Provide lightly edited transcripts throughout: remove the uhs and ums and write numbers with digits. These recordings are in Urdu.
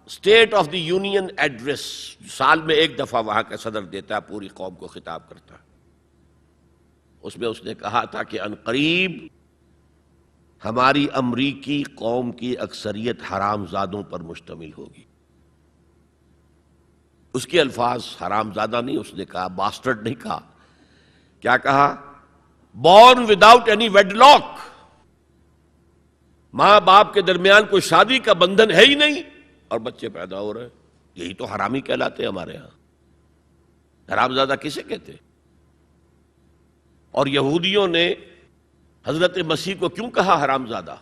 State of the union address سال میں ایک دفعہ وہاں کا صدر دیتا ہے، پوری قوم کو خطاب کرتا ہے، اس میں اس نے کہا تھا کہ عنقریب ہماری امریکی قوم کی اکثریت حرام زادوں پر مشتمل ہوگی۔ اس کے الفاظ حرام زادہ نہیں، اس نے کہا باسٹرڈ نہیں کہا، کیا کہا؟ Born without any wedlock, ماں باپ کے درمیان کوئی شادی کا بندھن ہے ہی نہیں اور بچے پیدا ہو رہے ہیں، یہی تو حرامی کہلاتے ہیں ہمارے ہاں۔ حرام زادہ کسے کہتے؟ اور یہودیوں نے حضرت مسیح کو کیوں کہا حرام زادہ؟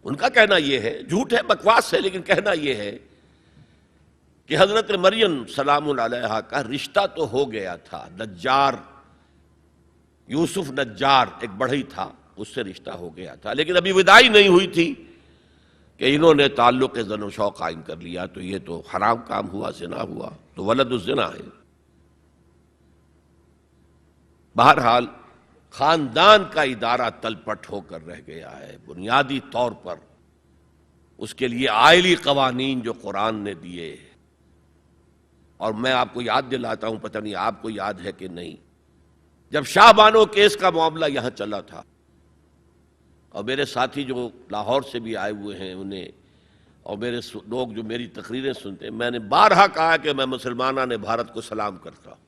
ان کا کہنا یہ ہے، جھوٹ ہے، بکواس ہے، لیکن کہنا یہ ہے کہ حضرت مریم سلام علیہا کا رشتہ تو ہو گیا تھا، نجار یوسف نجار ایک بڑھئی تھا، اس سے رشتہ ہو گیا تھا، لیکن ابھی وداعی نہیں ہوئی تھی کہ انہوں نے تعلق زن و شوق قائم کر لیا، تو یہ تو حرام کام ہوا، زنا ہوا، تو ولد الزنا ہے۔ بہرحال خاندان کا ادارہ تلپٹ ہو کر رہ گیا ہے، بنیادی طور پر اس کے لیے آئلی قوانین جو قرآن نے دیے، اور میں آپ کو یاد دلاتا ہوں، پتہ نہیں آپ کو یاد ہے کہ نہیں، جب شاہ بانو کیس کا معاملہ یہاں چلا تھا، اور میرے ساتھی جو لاہور سے بھی آئے ہوئے ہیں انہیں، اور میرے لوگ جو میری تقریریں سنتے ہیں، میں نے بارہا کہا کہ میں مسلمانان بھارت کو سلام کرتا ہوں۔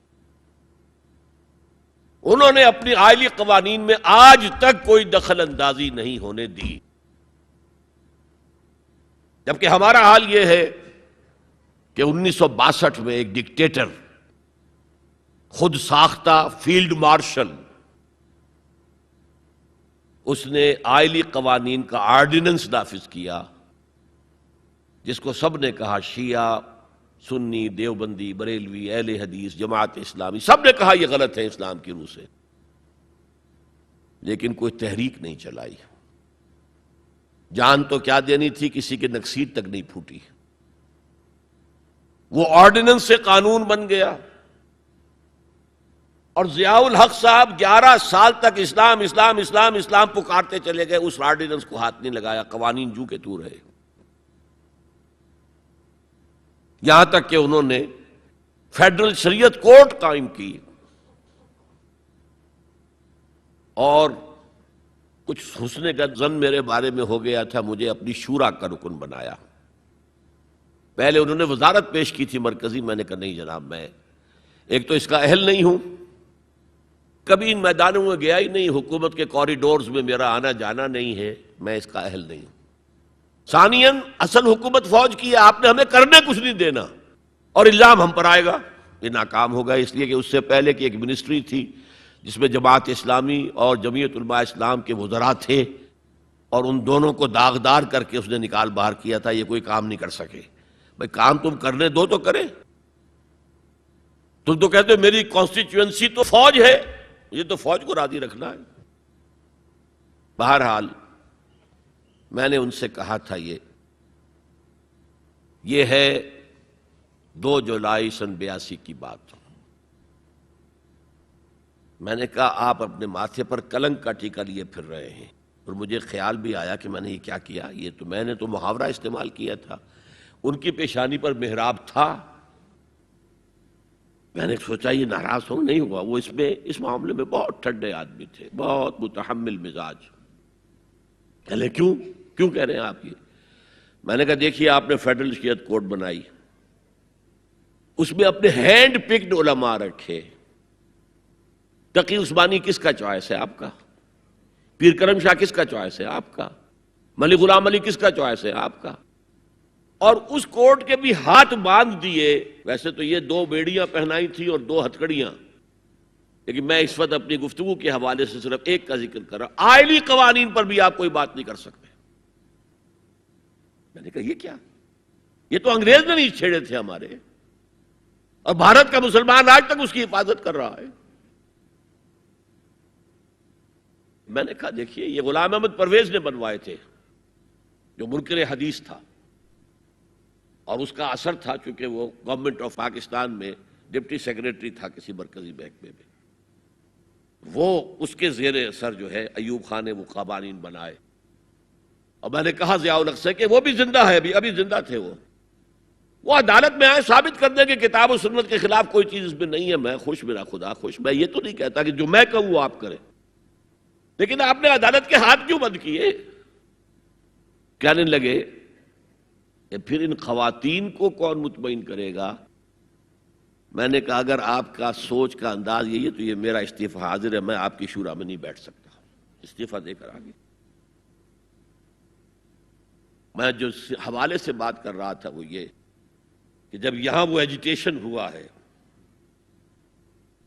انہوں نے اپنی آئلی قوانین میں آج تک کوئی دخل اندازی نہیں ہونے دی، جبکہ ہمارا حال یہ ہے کہ 1962 میں ایک ڈکٹیٹر، خود ساختہ فیلڈ مارشل، اس نے آئلی قوانین کا آرڈیننس نافذ کیا، جس کو سب نے کہا، شیعہ، سنی، دیوبندی، بریلوی، اہل حدیث، جماعت اسلامی، سب نے کہا یہ غلط ہے اسلام کی روح سے، لیکن کوئی تحریک نہیں چلائی۔ جان تو کیا دینی تھی، کسی کے نکسیر تک نہیں پھوٹی، وہ آرڈیننس سے قانون بن گیا، اور ضیاء الحق صاحب 11 سال تک اسلام اسلام اسلام اسلام پکارتے چلے گئے، اس آرڈیننس کو ہاتھ نہیں لگایا، قوانین جو کے تو رہے، یہاں تک کہ انہوں نے فیڈرل شریعت کورٹ قائم کی، اور کچھ حسن کا ظن میرے بارے میں ہو گیا تھا، مجھے اپنی شورا کا رکن بنایا۔ پہلے انہوں نے وزارت پیش کی تھی مرکزی، میں نے کہا نہیں جناب، میں ایک تو اس کا اہل نہیں ہوں، کبھی ان میدانوں میں گیا ہی نہیں، حکومت کے کوریڈورز میں میرا آنا جانا نہیں ہے، میں اس کا اہل نہیں ہوں۔ ثانیاً اصل حکومت فوج کی ہے، آپ نے ہمیں کرنے کچھ نہیں دینا، اور الزام ہم پر آئے گا، یہ ناکام ہوگا، اس لیے کہ اس سے پہلے کی ایک منسٹری تھی جس میں جماعت اسلامی اور جمعیت علماء اسلام کے وزراء تھے، اور ان دونوں کو داغدار کر کے اس نے نکال باہر کیا تھا، یہ کوئی کام نہیں کر سکے۔ بھائی کام تم کرنے دو تو کرے، تم تو کہتے ہو میری کانسٹیچوئنسی تو فوج ہے، یہ تو فوج کو راضی رکھنا ہے۔ بہرحال میں نے ان سے کہا تھا یہ ہے 2 جولائی سن 82 کی بات۔ میں نے کہا آپ اپنے ماتھے پر کلنک کا ٹیکا لیے پھر رہے ہیں، اور مجھے خیال بھی آیا کہ میں نے یہ کیا کیا، میں نے تو محاورہ استعمال کیا تھا، ان کی پیشانی پر محراب تھا، میں نے سوچا یہ ناراض ہو نہیں ہوا، وہ اس معاملے میں بہت ٹھنڈے آدمی تھے، بہت متحمل مزاج۔ کہلے کیوں کہہ رہے ہیں آپ یہ؟ میں نے کہا دیکھیے آپ نے فیڈرل شریعت کورٹ بنائی، اس میں اپنے ہینڈ پکڈ علماء رکھے، تقی عثمانی کس کا چوائس ہے؟ آپ کا۔ پیر کرم شاہ کس کا چوائس ہے؟ آپ کا۔ ملک غلام علی کس کا چوائس ہے؟ آپ کا۔ اور اس کورٹ کے بھی ہاتھ باندھ دیے، ویسے تو یہ 2 بیڑیاں پہنائی تھی اور 2 ہتھکڑیاں، لیکن میں اس وقت اپنی گفتگو کے حوالے سے صرف ایک کا ذکر کر رہا، آئلی قوانین پر بھی آپ کوئی بات نہیں کر سکتے۔ میں نے کہا یہ کیا؟ یہ تو انگریز نے نہیں چھیڑے تھے ہمارے، اور بھارت کا مسلمان آج تک اس کی حفاظت کر رہا ہے۔ میں نے کہا دیکھیے یہ غلام احمد پرویز نے بنوائے تھے، جو منکر حدیث تھا، اور اس کا اثر تھا چونکہ وہ گورنمنٹ آف پاکستان میں ڈپٹی سیکریٹری تھا کسی مرکزی محکمے میں، وہ اس کے زیر اثر جو ہے ایوب خان نے وہ قوانین بنائے۔ اور میں نے کہا ضیاء الحق سے کہ وہ بھی زندہ ہے، ابھی زندہ تھے وہ عدالت میں آئے ثابت کر دیں کہ کتاب و سنت کے خلاف کوئی چیز اس میں نہیں ہے، میں خوش، میرا خدا خوش۔ میں یہ تو نہیں کہتا کہ جو میں کہوں وہ آپ کریں، لیکن آپ نے عدالت کے ہاتھ کیوں بند کیے؟ کہنے لگے کہ پھر ان خواتین کو کون مطمئن کرے گا؟ میں نے کہا اگر آپ کا سوچ کا انداز یہی ہے تو یہ میرا استعفی حاضر ہے، میں آپ کی شورا میں نہیں بیٹھ سکتا، استعفی دے کر آگے۔ میں جو حوالے سے بات کر رہا تھا وہ یہ کہ جب یہاں وہ ایجیٹیشن ہوا ہے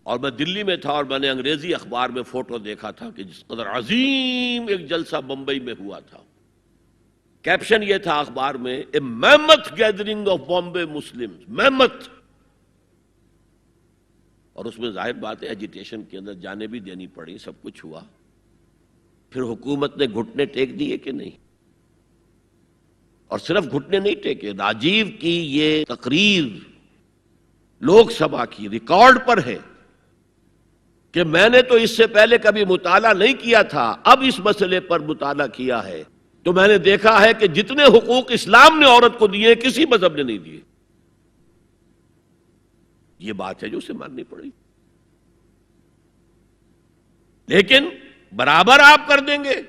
اور میں دلی میں تھا اور میں نے انگریزی اخبار میں فوٹو دیکھا تھا کہ جس قدر عظیم ایک جلسہ بمبئی میں ہوا تھا، کیپشن یہ تھا اخبار میں اے میمتھ گیدرنگ آف بامبے مسلمز، میمتھ، اور اس میں ظاہر بات ہے ایجیٹیشن کے اندر جانیں بھی دینی پڑی، سب کچھ ہوا۔ پھر حکومت نے گھٹنے ٹیک دیے کہ نہیں؟ اور صرف گھٹنے نہیں ٹیکے، راجیو کی یہ تقریر لوک سبھا کی ریکارڈ پر ہے کہ میں نے تو اس سے پہلے کبھی مطالعہ نہیں کیا تھا، اب اس مسئلے پر مطالعہ کیا ہے تو میں نے دیکھا ہے کہ جتنے حقوق اسلام نے عورت کو دیے کسی مذہب نے نہیں دیے۔ یہ بات ہے جو اسے ماننی پڑی، لیکن برابر آپ کر دیں گے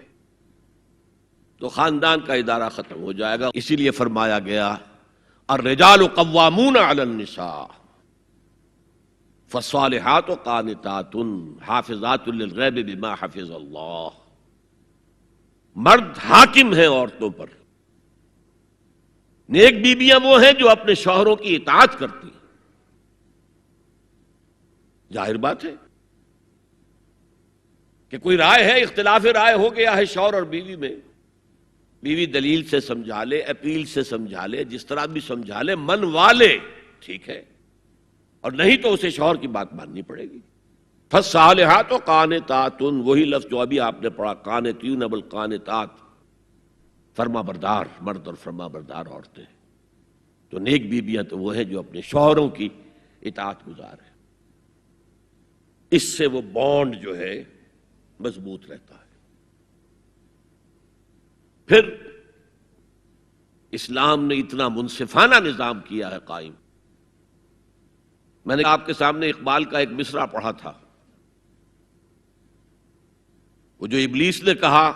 تو خاندان کا ادارہ ختم ہو جائے گا۔ اسی لیے فرمایا گیا الرجال قوامون علی النساء فالصالحات قانتات حافظات للغیب بما حفظ اللہ۔ مرد حاکم ہیں عورتوں پر، نیک بیویاں وہ ہیں جو اپنے شوہروں کی اطاعت کرتی ہیں۔ ظاہر بات ہے کہ کوئی رائے ہے، اختلاف رائے ہو گیا ہے شوہر اور بیوی میں، بیوی دلیل سے سمجھا لے، اپیل سے سمجھا لے، جس طرح بھی سمجھا لے، من والے ٹھیک ہے، اور نہیں تو اسے شوہر کی بات ماننی پڑے گی۔ فالصالحات قانتات، وہی لفظ جو ابھی آپ نے پڑھا، قانتین بالقانتات، فرما بردار مرد اور فرما بردار عورتیں۔ تو نیک بیویاں تو وہ ہیں جو اپنے شوہروں کی اطاعت گزار ہیں، اس سے وہ بانڈ جو ہے مضبوط رہتا ہے۔ پھر اسلام نے اتنا منصفانہ نظام کیا ہے قائم۔ میں نے آپ کے سامنے اقبال کا ایک مصرع پڑھا تھا، وہ جو ابلیس نے کہا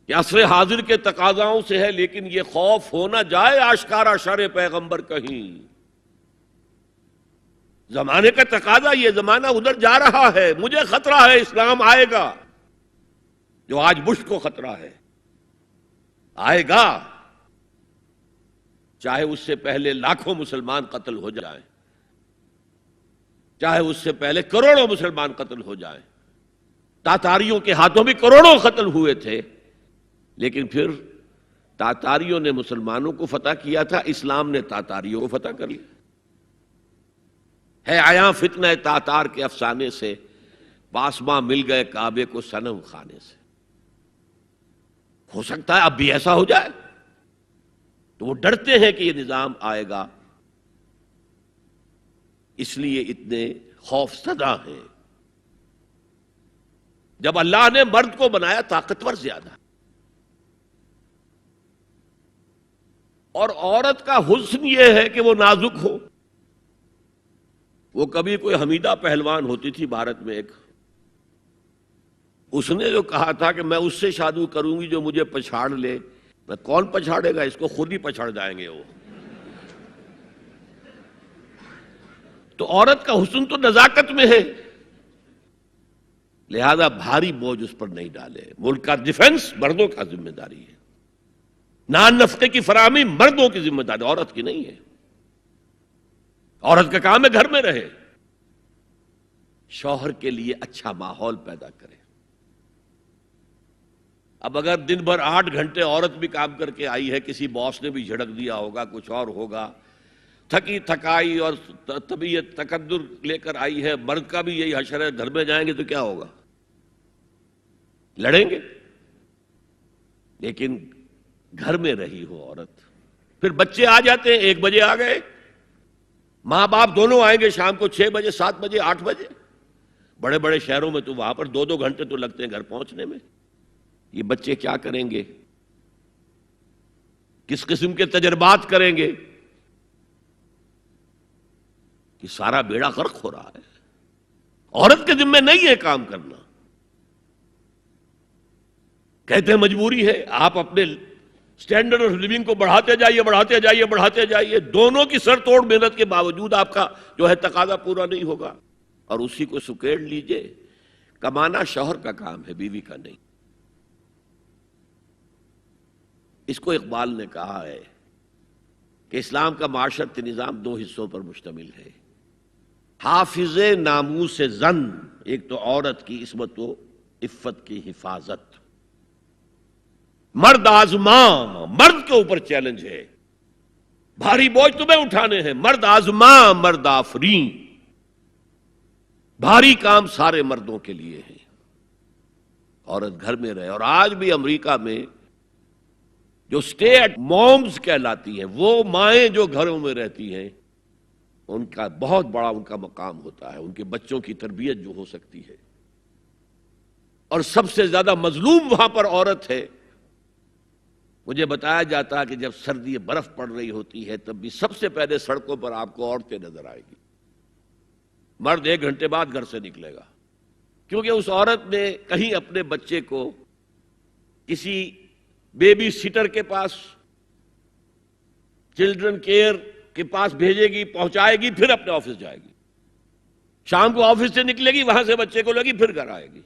کہ عصر حاضر کے تقاضاؤں سے ہے لیکن یہ خوف ہو نہ جائے آشکارا شر پیغمبر کہیں۔ زمانے کا تقاضا یہ، زمانہ ادھر جا رہا ہے، مجھے خطرہ ہے اسلام آئے گا جو آج بش کو خطرہ ہے، آئے گا چاہے اس سے پہلے لاکھوں مسلمان قتل ہو جائیں، چاہے اس سے پہلے کروڑوں مسلمان قتل ہو جائیں۔ تاتاریوں کے ہاتھوں بھی کروڑوں قتل ہوئے تھے، لیکن پھر تاتاریوں نے مسلمانوں کو فتح کیا تھا، اسلام نے تاتاریوں کو فتح کر لیا۔ ہے عیاں فتنہ تاتار کے افسانے سے، پاسماں مل گئے کعبے کو صنم خانے سے۔ ہو سکتا ہے اب بھی ایسا ہو جائے، تو وہ ڈرتے ہیں کہ یہ نظام آئے گا، اس لیے اتنے خوف زدہ ہیں۔ جب اللہ نے مرد کو بنایا طاقتور زیادہ، اور عورت کا حسن یہ ہے کہ وہ نازک ہو۔ وہ کبھی کوئی حمیدہ پہلوان ہوتی تھی بھارت میں ایک، اس نے جو کہا تھا کہ میں اس سے شادی کروں گی جو مجھے پچھاڑ لے۔ میں کون پچھاڑے گا اس کو، خود ہی پچھاڑ جائیں گے وہ۔ تو عورت کا حسن تو نزاکت میں ہے، لہذا بھاری بوجھ اس پر نہیں ڈالے۔ ملک کا ڈیفنس مردوں کا ذمہ داری ہے، نان نفقے کی فراہمی مردوں کی ذمہ داری، عورت کی نہیں ہے۔ عورت کا کام ہے گھر میں رہے، شوہر کے لیے اچھا ماحول پیدا کرے۔ اب اگر دن بھر 8 گھنٹے عورت بھی کام کر کے آئی ہے، کسی باس نے بھی جھڑک دیا ہوگا، کچھ اور ہوگا، تھکی تھکائی اور طبیعت تقدر لے کر آئی ہے، مرد کا بھی یہی حشر ہے، گھر میں جائیں گے تو کیا ہوگا؟ لڑیں گے۔ لیکن گھر میں رہی ہو عورت، پھر بچے آ جاتے ہیں، 1 بجے آ گئے، ماں باپ دونوں آئیں گے شام کو 6 بجے، 7 بجے، 8 بجے۔ بڑے بڑے شہروں میں تو وہاں پر 2-2 گھنٹے تو لگتے ہیں گھر پہنچنے میں۔ یہ بچے کیا کریں گے؟ کس قسم کے تجربات کریں گے کہ سارا بیڑا غرق ہو رہا ہے. عورت کے ذمہ نہیں ہے کام کرنا. کہتے ہیں مجبوری ہے. آپ اپنے سٹینڈرڈ آف لیونگ کو بڑھاتے جائیے بڑھاتے جائیے بڑھاتے جائیے، دونوں کی سر توڑ محنت کے باوجود آپ کا جو ہے تقاضا پورا نہیں ہوگا، اور اسی کو سکیڑ لیجئے. کمانا شوہر کا کام ہے، بیوی کا نہیں. اس کو اقبال نے کہا ہے کہ اسلام کا معاشرتی نظام دو حصوں پر مشتمل ہے. حافظ ناموس زن، ایک تو عورت کی عصمت و عفت کی حفاظت. مرد آزماں، مرد کے اوپر چیلنج ہے. بھاری بوجھ تمہیں اٹھانے ہیں، مرد آزماں مرد آفرین. بھاری کام سارے مردوں کے لیے ہیں، عورت گھر میں رہے. اور آج بھی امریکہ میں جو سٹے ایٹ مومز کہلاتی ہیں، وہ مائیں جو گھروں میں رہتی ہیں، ان کا بہت بڑا ان کا مقام ہوتا ہے. ان کے بچوں کی تربیت جو ہو سکتی ہے. اور سب سے زیادہ مظلوم وہاں پر عورت ہے. مجھے بتایا جاتا ہے کہ جب سردی برف پڑ رہی ہوتی ہے تب بھی سب سے پہلے سڑکوں پر آپ کو عورتیں نظر آئے گی. مرد 1 گھنٹے بعد گھر سے نکلے گا، کیونکہ اس عورت نے کہیں اپنے بچے کو کسی بیبی سیٹر کے پاس، چلڈرن کیئر کے پاس بھیجے گی، پہنچائے گی، پھر اپنے آفس جائے گی. شام کو آفس سے نکلے گی، وہاں سے بچے کو لگی، پھر گھر آئے گی.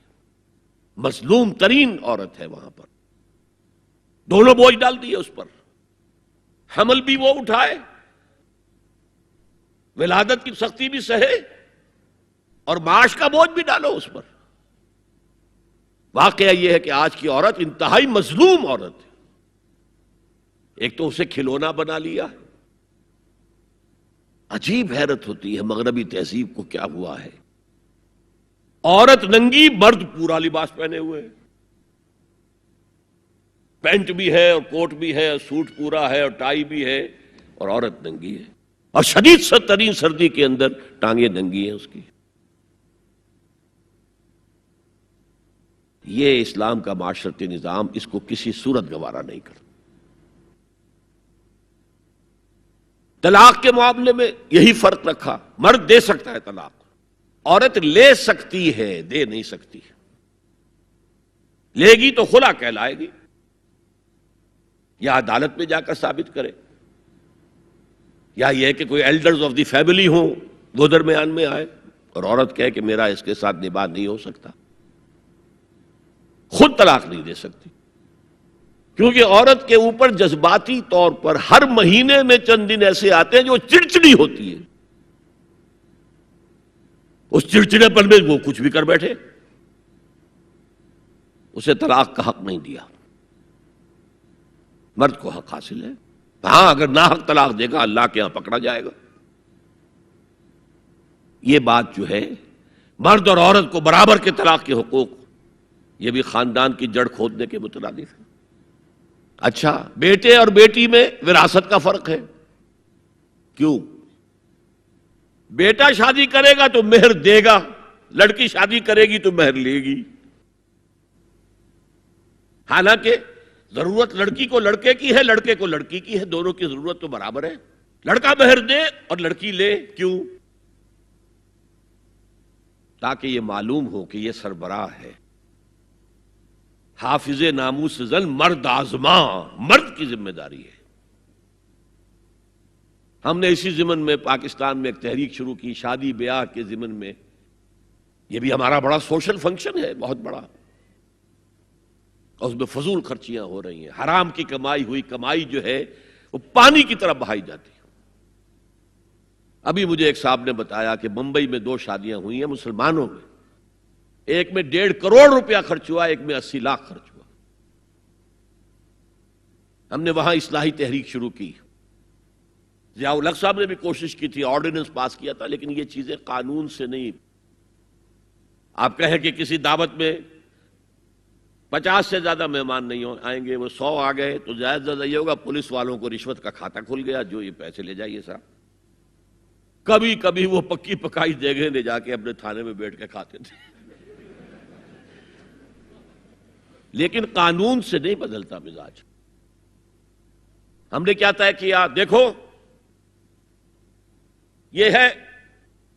مظلوم ترین عورت ہے وہاں پر. دونوں بوجھ ڈال دیے اس پر. حمل بھی وہ اٹھائے، ولادت کی سختی بھی سہے، اور معاش کا بوجھ بھی ڈالو اس پر. واقعہ یہ ہے کہ آج کی عورت انتہائی مظلوم عورت ہے. ایک تو اسے کھلونا بنا لیا. عجیب حیرت ہوتی ہے مغربی تہذیب کو کیا ہوا ہے. عورت ننگی، مرد پورا لباس پہنے ہوئے، پینٹ بھی ہے اور کوٹ بھی ہے اور سوٹ پورا ہے اور ٹائی بھی ہے، اور عورت ننگی ہے. اور شدید ترین سردی کے اندر ٹانگیں ننگی ہیں اس کی. یہ اسلام کا معاشرتی نظام اس کو کسی صورت گوارا نہیں کرتا. طلاق کے معاملے میں یہی فرق رکھا. مرد دے سکتا ہے طلاق، عورت لے سکتی ہے، دے نہیں سکتی. لے گی تو خلا کہلائے گی، یا عدالت میں جا کر ثابت کرے، یا یہ کہ کوئی ایلڈرز آف دی فیملی ہوں وہ درمیان میں آئے اور عورت کہے کہ میرا اس کے ساتھ نباہ نہیں ہو سکتا. خود طلاق نہیں دے سکتی، کیونکہ عورت کے اوپر جذباتی طور پر ہر مہینے میں چند دن ایسے آتے ہیں جو چڑچڑی ہوتی ہے. اس چڑچڑے پر میں وہ کچھ بھی کر بیٹھے، اسے طلاق کا حق نہیں دیا. مرد کو حق حاصل ہے. ہاں، اگر ناحق طلاق دے گا اللہ کے ہاں پکڑا جائے گا. یہ بات جو ہے مرد اور عورت کو برابر کے طلاق کے حقوق، یہ بھی خاندان کی جڑ کھودنے کے مترادف ہے. اچھا، بیٹے اور بیٹی میں وراثت کا فرق ہے. کیوں؟ بیٹا شادی کرے گا تو مہر دے گا، لڑکی شادی کرے گی تو مہر لے گی. حالانکہ ضرورت لڑکی کو لڑکے کی ہے، لڑکے کو لڑکی کی ہے، دونوں کی ضرورت تو برابر ہے. لڑکا مہر دے اور لڑکی لے. کیوں؟ تاکہ یہ معلوم ہو کہ یہ سربراہ ہے. حافظ ناموس زن، مرد آزماں، مرد کی ذمہ داری ہے. ہم نے اسی ضمن میں پاکستان میں ایک تحریک شروع کی، شادی بیاہ کے ضمن میں. یہ بھی ہمارا بڑا سوشل فنکشن ہے، بہت بڑا. اور اس میں فضول خرچیاں ہو رہی ہیں. حرام کی کمائی ہوئی کمائی جو ہے وہ پانی کی طرح بہائی جاتی ہے. ابھی مجھے ایک صاحب نے بتایا کہ ممبئی میں 2 شادیاں ہوئی ہیں مسلمانوں میں. ایک میں 1.5 کروڑ روپیہ خرچ ہوا، ایک میں 80 لاکھ خرچ ہوا. ہم نے وہاں اصلاحی تحریک شروع کی. ضیاء الحق صاحب نے بھی کوشش کی تھی، آرڈیننس پاس کیا تھا، لیکن یہ چیزیں قانون سے نہیں. آپ کہیں کہ کسی دعوت میں 50 سے زیادہ مہمان نہیں آئیں گے، وہ 100 آ گئے تو زیادہ زیادہ یہ ہوگا پولیس والوں کو رشوت کا کھاتا کھل گیا، جو یہ پیسے لے جائیے صاحب. کبھی کبھی وہ پکی پکائی جگہ لے جا کے اپنے تھانے میں بیٹھ کے کھاتے تھے. لیکن قانون سے نہیں بدلتا مزاج. ہم نے کیا طے کیا؟ دیکھو یہ ہے